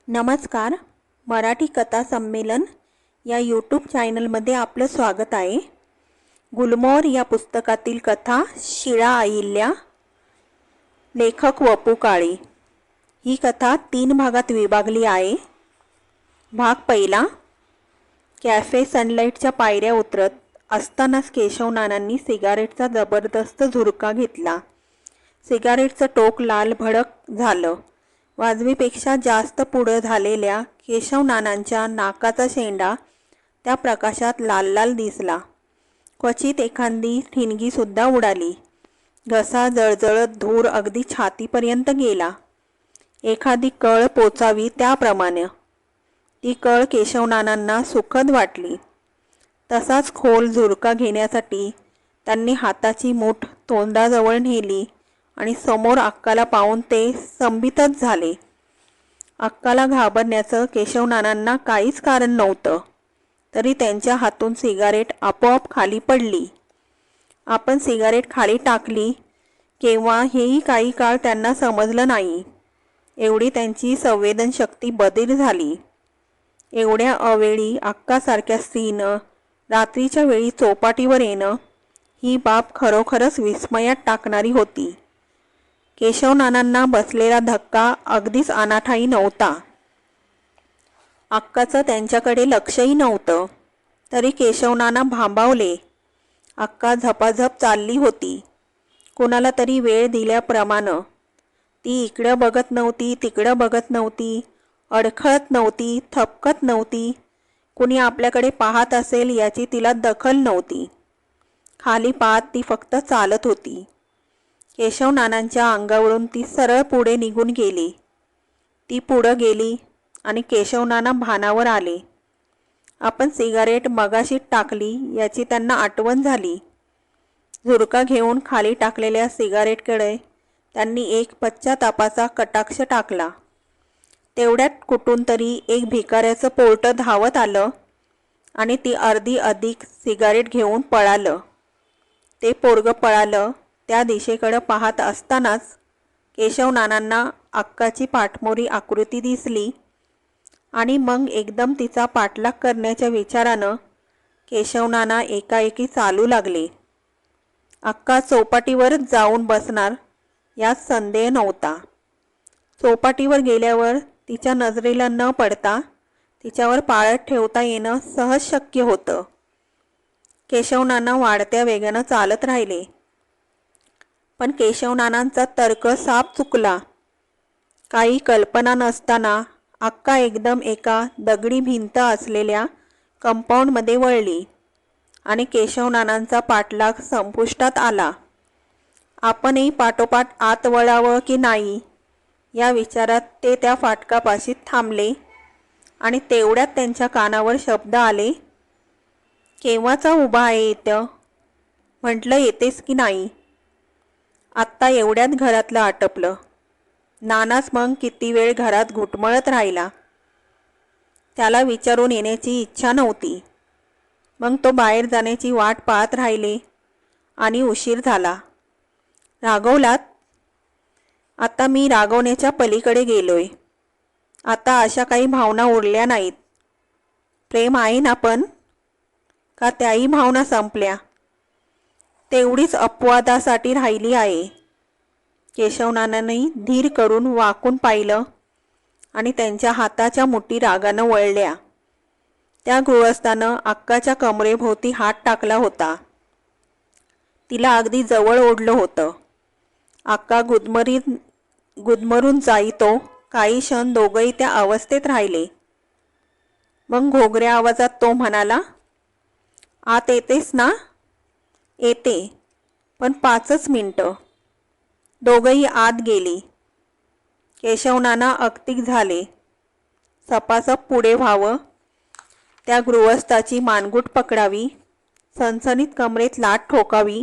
नमस्कार. मराठी कथा संमेलन या यूट्यूब चॅनलमध्ये आपलं स्वागत आहे. गुलमोहर या पुस्तकातील कथा शिळा अहिल्या, लेखक वपू काळे. ही कथा 3 भागात विभागली आहे. भाग पहिला. कॅफे सनलाईटच्या पायऱ्या उतरत असतानाच केशव नानांनी सिगारेटचा जबरदस्त झुरका घेतला. सिगारेटचं टोक लाल भडक झालं. वाजवीपेक्षा जास्त पुढं झालेल्या केशव नानांच्या नाकाचा शेंडा त्या प्रकाशात लाल लाल दिसला. क्वचित एखादी ठिणगीसुद्धा उडाली. घसा जळजळत धूर अगदी छातीपर्यंत गेला. एखादी कळ पोचावी त्याप्रमाणे. ती कळ केशव नानांना सुखद वाटली. तसाच खोल झुरका घेण्यासाठी त्यांनी हाताची मूठ तोंडाजवळ नेली आणि समोर अक्काला पाहून ते संबितच झाले. अक्काला घाबरण्याचं केशव नानांना काहीच कारण नव्हतं, तरी त्यांच्या हातून सिगारेट आपोआप खाली पडली. आपण सिगारेट खाली टाकली केव्हा हेही काही काळ त्यांना समजलं नाही. एवढी त्यांची संवेदनशक्ती बधीर झाली. एवढ्या अवेळी अक्कासारख्या स्त्रीनं रात्रीच्या वेळी चौपाटीवर येणं ही बाब खरोखरच विस्मयात टाकणारी होती. केशव नानांना बसलेला धक्का अगदीच अनाठाही नव्हता. अक्काचं त्यांच्याकडे लक्षही नव्हतं, तरी केशव नाना भांबावले. अक्का झपाझप चालली होती, कुणाला तरी वेळ दिल्याप्रमाणे. ती इकडं बघत नव्हती, तिकडं बघत नव्हती, अडखळत नव्हती, थपकत नव्हती. कुणी आपल्याकडे पाहत असेल याची तिला दखल नव्हती. खाली पाहत ती फक्त चालत होती. केशव नानांच्या अंगावरून ती सरळ पुढे निघून गेली. ती पुढं गेली आणि केशव नाना भानावर आले. आपण सिगारेट मगाशी टाकली याची त्यांना आठवण झाली. झुरका घेऊन खाली टाकलेल्या सिगारेटकडे त्यांनी एक पश्चातापाचा कटाक्ष टाकला. तेवढ्यात कुठून तरी एक भिकाऱ्याचं पोरटं धावत आलं आणि ती अर्धी अधिक सिगारेट घेऊन पळालं. ते पोरगं पळालं त्या दिशेकडं पाहत असतानाच केशव नानांना अक्काची पाठमोरी आकृती दिसली आणि मग एकदम तिचा पाठलाग करण्याच्या विचारानं केशव नाना एकाएकी चालू लागले. अक्का चौपाटीवरच जाऊन बसणार यात संदेह नव्हता. चौपाटीवर गेल्यावर तिच्या नजरेला न पडता तिच्यावर पाळत ठेवता येणं सहज शक्य होतं. केशव नाना वाढत्या वेगानं चालत राहिले. पण केशव नानांचा तर्क साफ चुकला. काही कल्पना नसताना अक्का एकदम एका दगडी भिंत असलेल्या कंपाऊंडमध्ये वळली आणि केशव नानांचा पाठलाग संपुष्टात आला. आपणही पाठोपाठ आत वळावं की नाही या विचारात ते त्या फाटकापाशी थांबले आणि तेवढ्यात त्यांच्या कानावर शब्द आले. केव्हाचा उभा आहे इथं? म्हटलं येतेस की नाही? आत्ता एवढ्यात घरातलं आटपलं. नानाच मग किती वेळ घरात घुटमळत राहिला. त्याला विचारून येण्याची इच्छा नव्हती. मग तो बाहेर जाण्याची वाट पाहत राहिले आणि उशीर झाला. रागवलात? आता मी रागवण्याच्या पलीकडे गेलोय. आता अशा काही भावना उरल्या नाहीत. प्रेम आहे ना पण? का त्याही भावना संपल्या? तेवढीच अपवादासाठी राहिली आहे. केशव नानांनी धीर करून वाकून पाहिलं आणि त्यांच्या हाताच्या मुठी रागानं वळल्या. त्या गृहस्थानं अक्काच्या कमरेभोवती हात टाकला होता. तिला अगदी जवळ ओढलं होतं. अक्का गुदमरून जाईतो काही क्षण दोघंही त्या अवस्थेत राहिले. मग घोगऱ्या आवाजात तो म्हणाला, आत येतेस ना? येते, पण 5च मिनिटं. दोघंही आत गेली. केशव नाना अगतिक झाले. सपासप पुढे व्हावं, त्या गृहस्थाची मानगूट पकडावी, सणसणीत कमरेत लाथ ठोकावी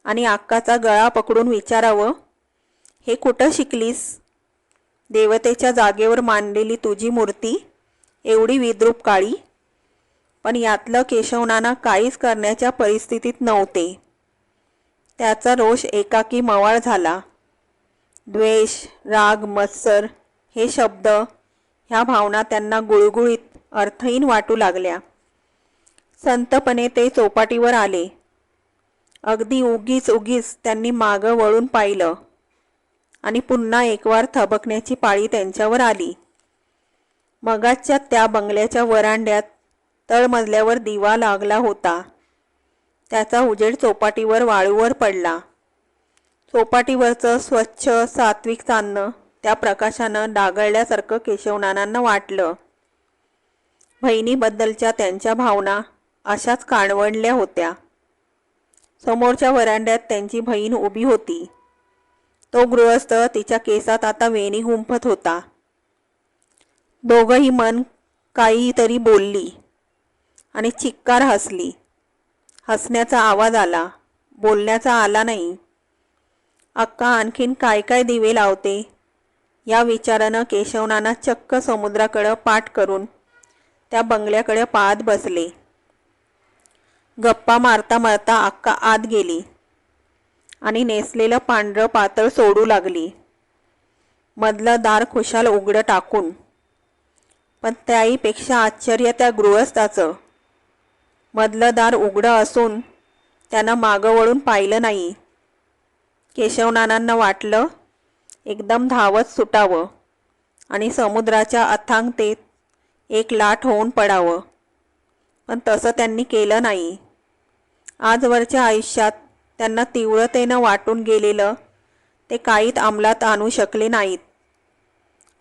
आणि अक्काचा गळा पकडून विचारावं, हे कुठं शिकलीस? देवतेच्या जागेवर मांडलेली तुझी मूर्ती एवढी विद्रूप काळी? पण यातलं केशव नाना काहीच करण्याच्या परिस्थितीत नव्हते. त्याचा रोष एकाकी मवाळ झाला. द्वेष, राग, मत्सर हे शब्द ह्या भावना त्यांना गुळगुळीत अर्थहीन वाटू लागल्या. संतपणे ते चौपाटीवर आले. अगदी उगीच त्यांनी मागं वळून पाहिलं आणि पुन्हा एकवार थबकण्याची पाळी त्यांच्यावर आली. मगाच्या त्या बंगल्याच्या वरांड्यात तळमजल्यावर दिवा लागला होता. त्याचा उजेड चौपाटीवर वाळूवर पडला. चौपाटीवरचं स्वच्छ सात्विक चांदणं त्या प्रकाशानं डागळल्यासारखं केशवनानांना वाटलं. बहिणीबद्दलच्या त्यांच्या भावना अशाच काणवणल्या होत्या. समोरच्या वरांड्यात त्यांची बहीण उभी होती. तो गृहस्थ तिच्या केसात आता वेणी गुंफत होता. दोघंही मन काहीतरी बोलली आणि चिक्कार हसली. हसण्याचा आवाज आला, बोलण्याचा आला नाही. अक्का आणखीन काय काय दिवे लावते या विचारानं केशवनाना चक्क समुद्राकडं पाठ करून त्या बंगल्याकडे पाहत बसले. गप्पा मारता मारता अक्का आत गेली आणि नेसलेलं पांढरं पातळ सोडू लागली, मधलं दार खुशाल उघडं टाकून. पण त्याहीपेक्षा आश्चर्य त्या गृहस्थाचं. मधलं दार उघडं असून त्यानं मागं वळून पाहिलं नाही. केशवनानांना वाटलं एकदम धावत सुटावं आणि समुद्राच्या अथांगतेत एक लाट होऊन पडावं, पण तसं त्यांनी केलं नाही. आजवरच्या आयुष्यात त्यांना तीव्रतेनं वाटून गेलेलं ते काहीच अंमलात आणू शकले नाहीत.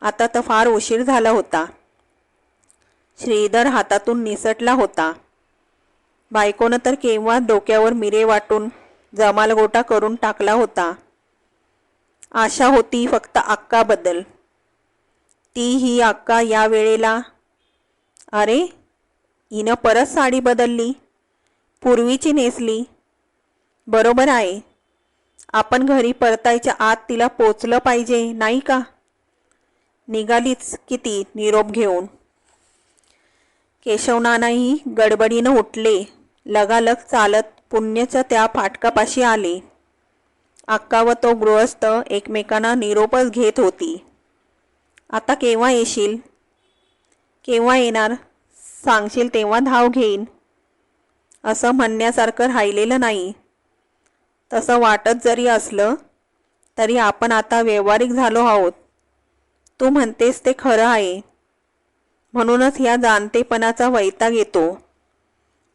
आता तर फार उशीर झाला होता. श्रीधर हातातून निसटला होता. बायकोनं तर केव्हा डोक्यावर मिरे वाटून जमालगोटा करून टाकला होता. आशा होती फक्त अक्काबद्दल. ती ही अक्का या वेळेला, अरे हिनं परत साडी बदलली, पूर्वीची नेसली. बरोबर आहे, आपण घरी परतायच्या आत तिला पोचलं पाहिजे नाही का? निघालीच किती निरोप घेऊन. केशवनानाही गडबडीनं उठले. लगालग चालत पुण्याच्या त्या फाटकापाशी आले. अक्का व तो गृहस्थ एकमेकांना निरोपच घेत होती. आता केव्हा येशील? केव्हा येणार? सांगशील तेव्हा धाव घेईन असं म्हणण्यासारखं राहिलेलं नाही. तसं वाटत जरी असलं तरी आपण आता व्यावहारिक झालो आहोत. तू म्हणतेस ते खरं आहे. म्हणूनच ह्या जाणतेपणाचा वैताग येतो.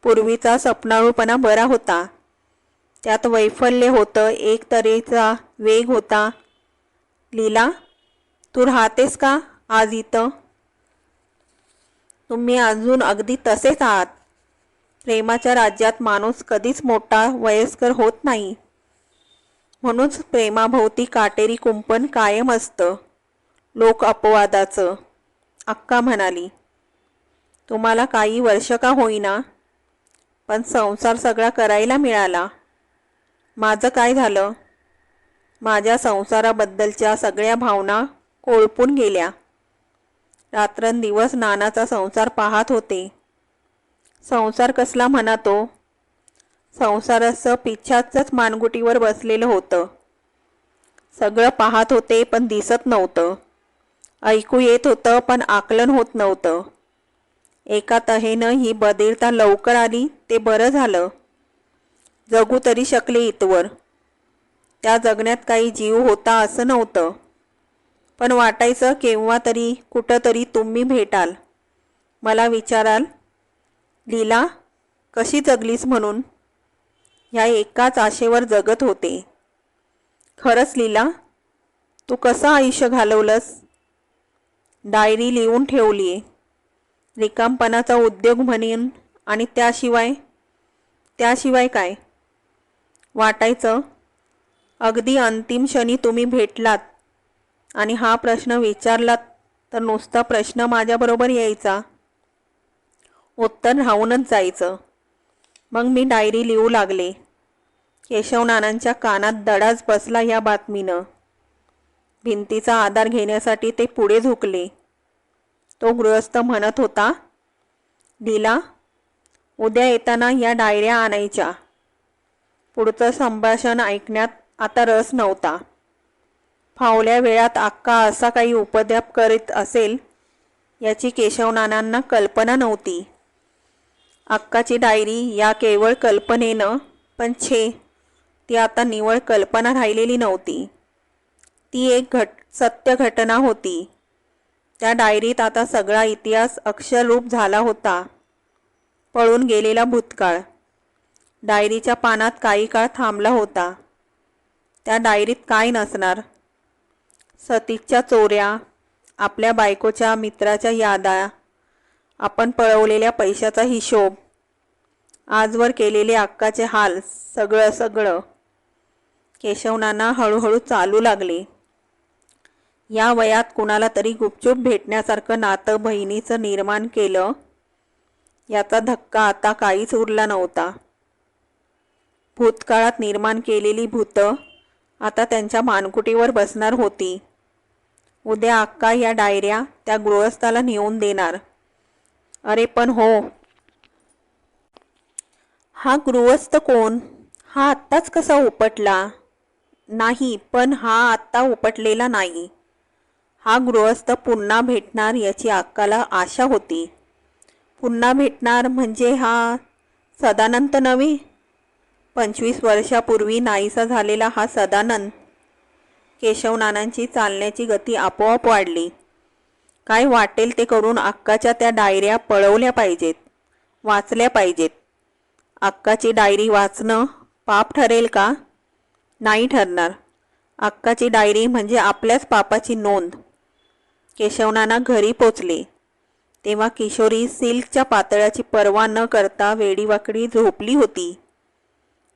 पूर्वीचा सपनाळूपणा बरा होता. त्यात वैफल्य होतं, एक तऱ्हेचा वेग होता. लीला, तू राहतेस का आज इथं? तुम्ही अजून अगदी तसेच आहात. प्रेमाच्या राज्यात माणूस कधीच मोठा वयस्कर होत नाही. म्हणूनच प्रेमाभोवती काटेरी कुंपण कायम असतं लोक अपवादाचं. अक्का म्हणाली, तुम्हाला काही वर्ष का होईना, पण संसार सगळा करायला मिळाला. माझं काय झालं? माझ्या संसाराबद्दलच्या सगळ्या भावना कोळपून गेल्या. रात्रंदिवस नानाचा संसार पाहत होते. संसार कसला म्हणा तो? संसाराचं पिच्छाचंच मानगुटीवर बसलेलं होतं. सगळं पाहत होते पण दिसत नव्हतं. ऐकू येत होतं पण आकलन होत नव्हतं. एका तऱ्हेनं ही बधिरता लवकर आली ते बरं झालं. जगू तरी शकले इथवर. त्या जगण्यात काही जीव होता असं नव्हतं. पण वाटायचं केव्हा तरी कुठंतरी तुम्ही भेटाल, मला विचाराल, लीला कशी जगलीस म्हणून. ह्या एकाच आशेवर जगत होते. खरंच लीला, तू कसं आयुष्य घालवलंस? डायरी लिहून ठेवलीये, रिकामपणाचा उद्योग म्हणेन. आणि त्याशिवाय काय? वाटायचं अगदी अंतिम क्षणी तुम्ही भेटलात आणि हा प्रश्न विचारलात तर नुसता प्रश्न माझ्याबरोबर यायचा, उत्तर राहूनच जायचं. मग मी डायरी लिहू लागले. केशवनानांच्या कानात दडाच बसला या बातमीनं. भिंतीचा आधार घेण्यासाठी ते पुढे झुकले. तो गृहस्थ म्हणत होता, लीला, उद्या येताना या डायऱ्या आणायच्या. पुढचं संभाषण ऐकण्यात आता रस नव्हता. फावल्या वेळात अक्का असा काही उपद्व्याप करीत असेल याची केशवनानांना कल्पना नव्हती. अक्काची डायरी या केवळ कल्पनेनं, पण छे, ती आता निव्वळ कल्पना राहिलेली नव्हती. ती एक सत्य घटना होती. त्या डायरीत आता सगळा इतिहास अक्षररूप झाला होता. पळून गेलेला भूतकाळ डायरीच्या पानात काही काळ थांबला होता. त्या डायरीत काय नसणार? सतीशच्या चोऱ्या, आपल्या बायकोच्या मित्राच्या यादा, आपण पळवलेल्या पैशाचा हिशोब, आजवर केलेले अक्काचे हाल, सगळं. केशवनाना हळूहळू चालू लागले. या वयात कुणाला तरी गुपचूप भेटण्यासारखं नातं बहिणीचं निर्माण केलं, याचा धक्का आता काहीच उरला नव्हता. भूतकाळात निर्माण केलेली भूतं आता त्यांच्या मानकुटीवर बसणार होती. उद्या अक्का या डायऱ्या त्या गृहस्थाला नेऊन देणार. अरे पण हो, हा गृहस्थ कोण? हा आत्ताच कसा उपटला? नाही, पण हा आत्ता उपटलेला नाही. हा गृहस्थ पुन्हा भेटणार याची अक्काला आशा होती. पुन्हा भेटणार म्हणजे हा सदानंद नव्हे, 25 वर्षापूर्वी नाहीसा झालेला हा सदानंद. केशवनानांची चालण्याची गती आपोआप वाढली. काय वाटेल ते करून अक्काच्या त्या डायऱ्या पळवल्या पाहिजेत, वाचल्या पाहिजेत. अक्काची डायरी वाचणं पाप ठरेल का? नाही ठरणार. अक्काची डायरी म्हणजे आपल्याच पापाची नोंद. केशवनाना घरी पोचले तेव्हा किशोरी सिल्कच्या पातळाची पर्वा न करता वेडीवाकडी झोपली होती.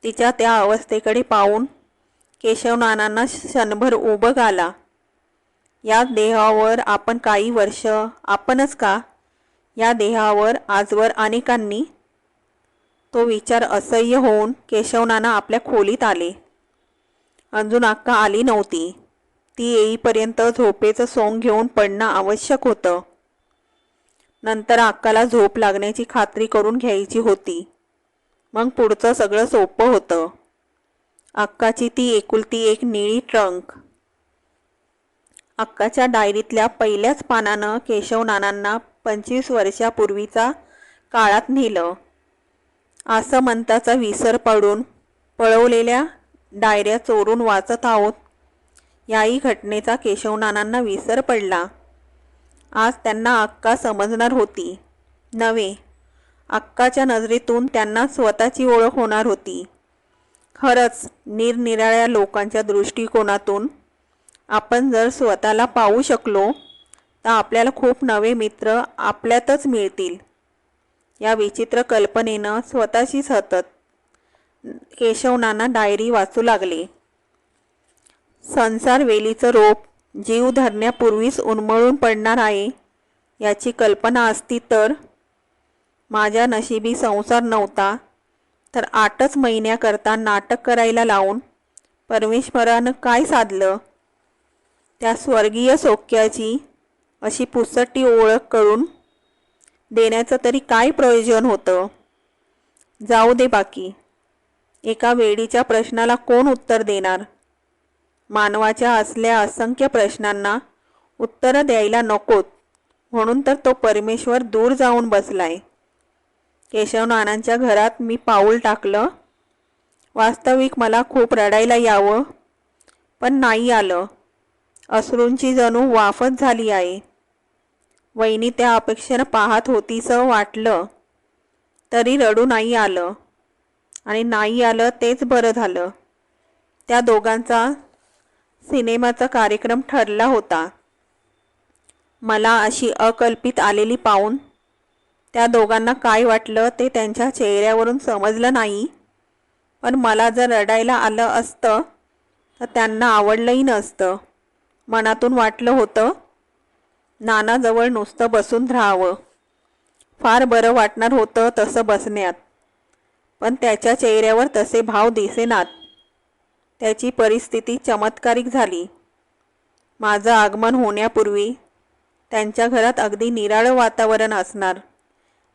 तिच्या त्या अवस्थेकडे पाहून केशवनानांना क्षणभर उबग आला. या देहावर आपण काही वर्ष, आपणच का, या देहावर आजवर अनेकांनी. तो विचार असह्य होऊन केशवनाना आपल्या खोलीत आले. अजून अक्का आली नव्हती. ती येईपर्यंत झोपेचं सोंग घेऊन पडणं आवश्यक होतं. नंतर अक्काला झोप लागण्याची खात्री करून घ्यायची होती. मग पुढचं सगळं सोपं होतं. अक्काची ती एकुलती एक निळी ट्रंक. अक्काच्या डायरीतल्या पहिल्याच पानानं केशवनानांना 25 वर्षापूर्वीचा काळात नेलं. असं म्हणताचा विसर पडून पळवलेल्या डायऱ्या चोरून वाचत आहोत, याही घटनेचा केशवनानांना विसर पडला. आज त्यांना अक्का समजणार होती. नव्हे, अक्काच्या नजरेतून त्यांना स्वतःची ओळख होणार होती. खरंच निरनिराळ्या लोकांच्या दृष्टिकोनातून आपण जर स्वतःला पाहू शकलो तर आपल्याला खूप नवे मित्र आपल्यातच मिळतील. या विचित्र कल्पनेनं स्वतःशीच हसत केशवनाना डायरी वाचू लागले. संसार वेलीचं रोप जीव धरण्यापूर्वीच उन्मळून पडणार आहे याची कल्पना असती तर. माझ्या नशिबी संसार नव्हता तर 8च महिन्याकरता नाटक करायला लावून परमेश्वरानं काय साधलं? त्या स्वर्गीय सौख्याची अशी पुसटी ओळख करून देण्याचं तरी काय प्रयोजन होतं? जाऊ दे बाकी. एका वेडीच्या प्रश्नाला कोण उत्तर देणार? मानवाच्या असल्या असंख्य प्रश्नांना उत्तरं द्यायला नकोत म्हणून तर तो परमेश्वर दूर जाऊन बसलाय. केशवनानांच्या घरात मी पाऊल टाकलं. वास्तविक मला खूप रडायला यावं, पण नाही आलं. अश्रूंची जणू वाफच झाली आहे. वहिनी त्या अपेक्षेनं पाहत होतीसं वाटलं, तरी रडू नाही आलं. आणि नाही आलं तेच बरं झालं. त्या दोघांचा सिनेमाचा कार्यक्रम ठरला होता. मला अशी अकल्पित आलेली पाहून त्या दोघांना काय वाटलं ते त्यांच्या चेहऱ्यावरून समजलं नाही. पण मला जर रडायला आलं असतं तर त्यांना आवडलंही नसतं. मनातून वाटलं होतं नानाजवळ नुसतं बसून राहावं. फार बरं वाटणार होतं तसं बसण्यात. पण त्याच्या चेहऱ्यावर तसे भाव दिसेनात. त्याची परिस्थिती चमत्कारिक झाली. माझं आगमन होण्यापूर्वी त्यांच्या घरात अगदी निराळं वातावरण असणार.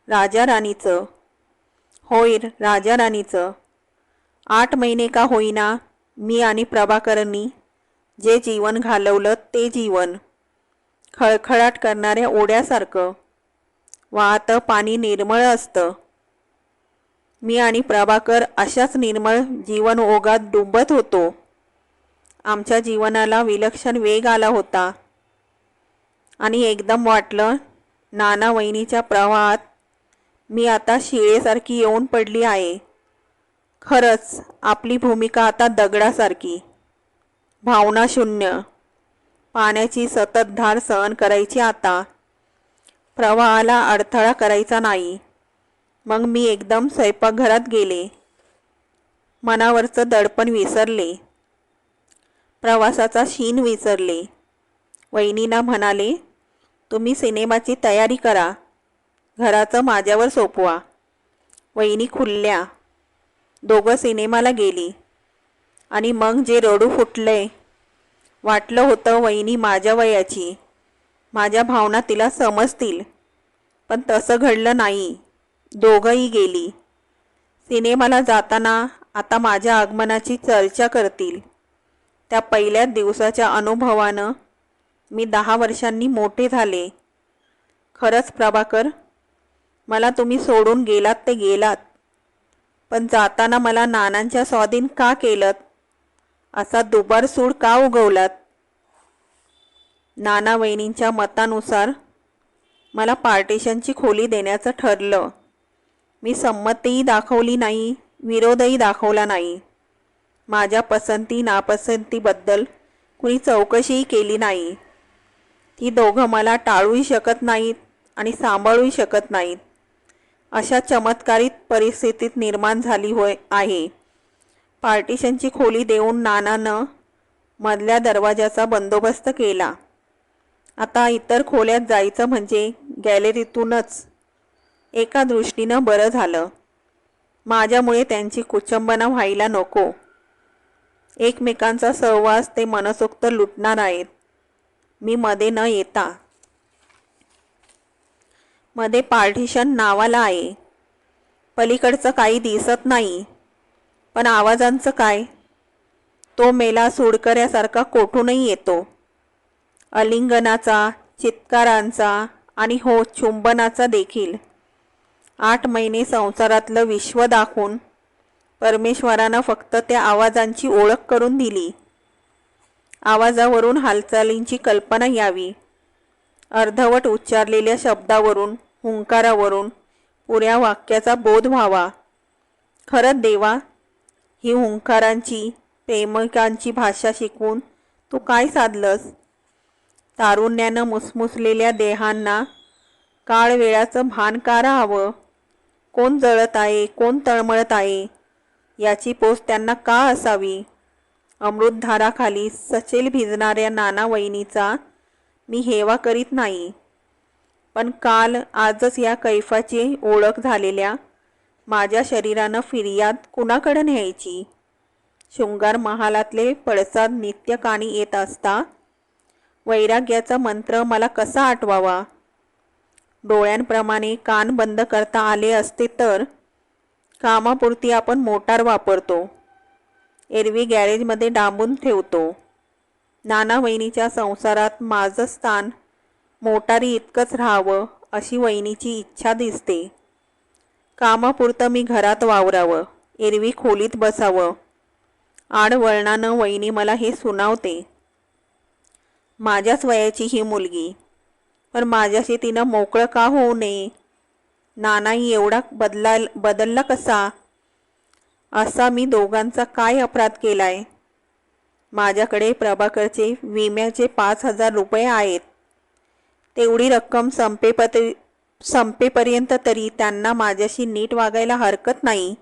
राजा राणीचं. होय, राजा राणीचं. 8 महिने का होईना मी आणि प्रभाकरनी जे जीवन घालवलं ते जीवन. खळखळाट करणाऱ्या ओढ्यासारखं. वाहतं पाणी निर्मळ असतं. मी आणि प्रभाकर अशाच निर्मळ जीवन ओघात डुंबत होतो. आमच्या जीवनाला विलक्षण वेग आला होता आणि एकदम वाटलं नाना वहिनीच्या प्रवाहात मी आता शिळेसारखी येऊन पडली आहे. खरंच आपली भूमिका आता दगडासारखी, भावना शून्य, पाण्याची सतत धार सहन करायची. आता प्रवाहाला अडथळा करायचा नाही. मग मी एकदम स्वयंपाकघरात गेले. मनावरचं दडपण विसरले, प्रवासाचा शीण विसरले. वहिनींना म्हणाले, तुम्ही सिनेमाची तयारी करा, घराचं माझ्यावर सोपवा. वहिनी खुलल्या. दोघं सिनेमाला गेली. आणि मग जे रडू फुटले. वाटलं होतं वहिनी माझ्या वयाची, माझ्या भावना तिला समजतील, पण तसं घडलं नाही. दोघंही गेली. सिनेमाला जाताना आता माझ्या आगमनाची चर्चा करतील. त्या पहिल्याच दिवसाच्या अनुभवानं मी 10 वर्षांनी मोठे झाले. खरंच प्रभाकर, मला तुम्ही सोडून गेलात ते गेलात, पण जाताना मला नानांच्या स्वाधीन का केलंत? असा दुबार सूड का उगवलात? नाना वहिनींच्या मतानुसार मला पार्टिशनची खोली देण्याचं ठरलं. मी संमतीही दाखवली नाही, विरोधही दाखवला नाही. माझ्या पसंती नापसंतीबद्दल कुणी चौकशीही केली नाही. ती दोघं मला टाळूही शकत नाहीत आणि सांभाळूही शकत नाहीत. अशा चमत्कारिक परिस्थितीत निर्माण झाली आहे. पार्टिशनची खोली देऊन नानानं मधल्या दरवाजाचा बंदोबस्त केला. आता इतर खोल्यात जायचं म्हणजे गॅलरीतूनच. एका दृष्टीनं बरं झालं. माझ्यामुळे त्यांची कुचंबना व्हायला नको. एकमेकांचा सहवास ते मनसोक्त लुटणार आहेत, मी मध्ये न येता. मध्ये पार्टिशन नावाला आहे. पलीकडचं काही दिसत नाही, पण आवाजांचं काय? तो मेला सुडकऱ्यासारखा कोठूनही येतो. अलिंगनाचा, चित्कारांचा आणि हो चुंबनाचा देखील. 8 महिने संसारातलं विश्व दाखवून परमेश्वरानं फक्त त्या आवाजांची ओळख करून दिली. आवाजावरून हालचालींची कल्पना यावी. अर्धवट उच्चारलेल्या शब्दावरून, हुंकारावरून पुऱ्या वाक्याचा बोध व्हावा. खरंच देवा, ही हुंकारांची, प्रेमिकांची भाषा शिकवून तू काय साधलंस? तारुण्यानं मुसमुसलेल्या देहांना काळवेळाचं भान का राहावं? कोण जळत आहे, कोण तळमळत आहे, याची पोच त्यांना का असावी? अमृतधाराखाली सचेल भिजणाऱ्या नाना वहिनीचा मी हेवा करीत नाही, पण काल आजच या कैफाची ओळख झालेल्या माझ्या शरीरानं फिर्याद कुणाकडे न्यायची? शृंगार महालातले पडसाद नित्य कानी येत असता वैराग्याचा मंत्र मला कसा आठवावा? डोळ्यांप्रमाणे कान बंद करता आले असते तर. कामापुरती आपण मोटार वापरतो, एरवी गॅरेजमध्ये डांबून ठेवतो. नाना वहिनीच्या संसारात माझं स्थान मोटारी इतकंच राहावं अशी वहिनीची इच्छा दिसते. कामापुरतं मी घरात वावरावं, एरवी खोलीत बसावं. आडवळणानं वहिनी मला हे सुनावते. माझ्याच वयाची ही मुलगी, पण माझ्याशी तिनं मोकळं का होऊ नये? नानाही एवढा बदलला कसा? असा मी दोघांचा काय अपराध केलाय? माझ्याकडे प्रभाकरचे विम्याचे 5,000 रुपये आहेत. तेवढी रक्कम संपेपर्यंत तरी त्यांना माझ्याशी नीट वागायला हरकत नाही.